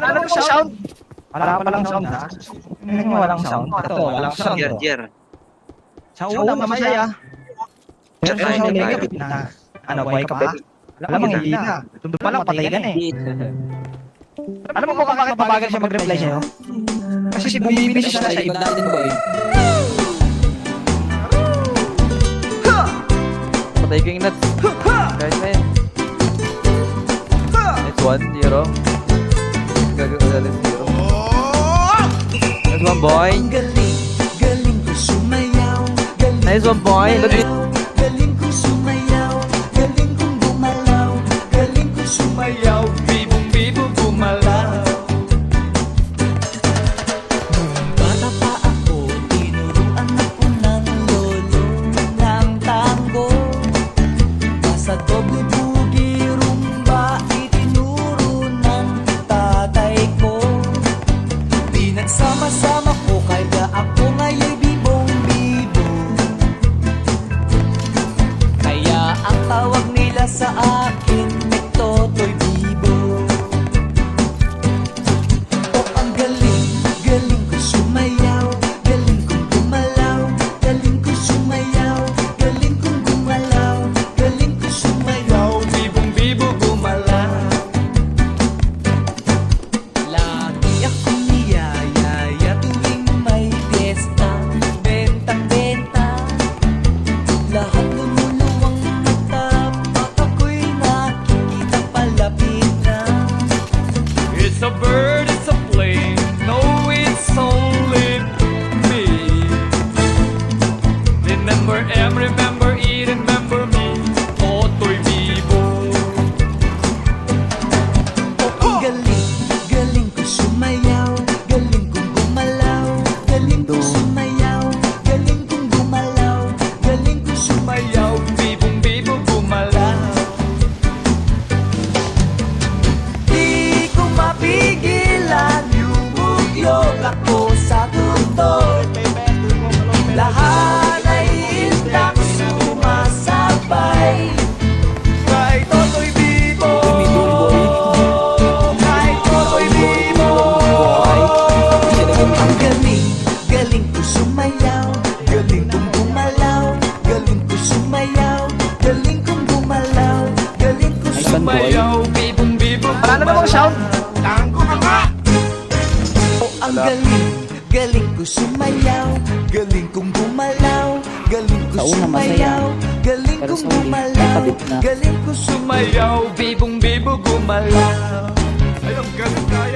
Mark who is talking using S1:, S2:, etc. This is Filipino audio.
S1: Ano mo sound? Wala pa lang sound ha. Tingnan mo walang sound. Ito, walang sound.
S2: Jer.
S1: Sa una, masaya. Pero sa huli, kapit na. Ano, buhay ka pa? Alam mo, hindi na. Doon pa lang, patay ka na eh. Alam mo kung bakit mabagal siya mag-reply sa'yo? Kasi bumibisi siya sa iba.
S3: Patay ka yung nuts. Guys na yan. Nice one, zero. Gagawin natin zero. Nice one, boy.
S4: Galing ko sumayaw.
S3: Nice one, boy.
S4: Galing ko sumayaw. Galing kong gumalaw. Galing ko sumayaw. Bibong gumalaw. Nung bata pa ako, tinuruan ako ng lolo ng tango. Nasa doble bugi rumba, itinuro ng tatay ko. Pinagsama-sama ko kaya ako ngaya'y bibong-bibo. Kaya ang tawag nila sa akin, Totoy Bibo. O ang galing, galing ko sumayaw. Galing kong gumalaw. Galing ko sumayaw. Galing kong gumalaw. Galing ko sumayaw. Bibong-bibo gumalaw. Lagi akong niyayaya tuwing may piyesta. Bentang-benta, lahat lumuluwang mata. At ako'y nakikita palapit na. It's a bird, it's a plane. No, it's only me. Remember M, remember E, remember me. Totoy Bibo. Ang galing, galing ko sumayaw. Galing kong gumalaw. Galing ko sumayaw. Galing kong gumalaw. Galing ko sumayaw. Bibong-bibo gumalaw. Di ko mapigilan. Yumugyog ako sa tuntun. Lahat ay istak sumasabay. Kay Totoy Bibo. Kay Totoy Bibo. Ang galing, galing ko sumayaw. Galing kong gumalaw. Galing ko sumayaw. Galing kong gumalaw. Galing ko sumayaw. Bibong-bibo.
S1: Ano mo sound?
S4: O ang galing, galing ko sumayaw. Galing kong gumalaw. Galing ko sumayaw. Galing kong gumalaw. Galing ko sumayaw. Bibong-bibo gumalaw. Ay, ang galing na.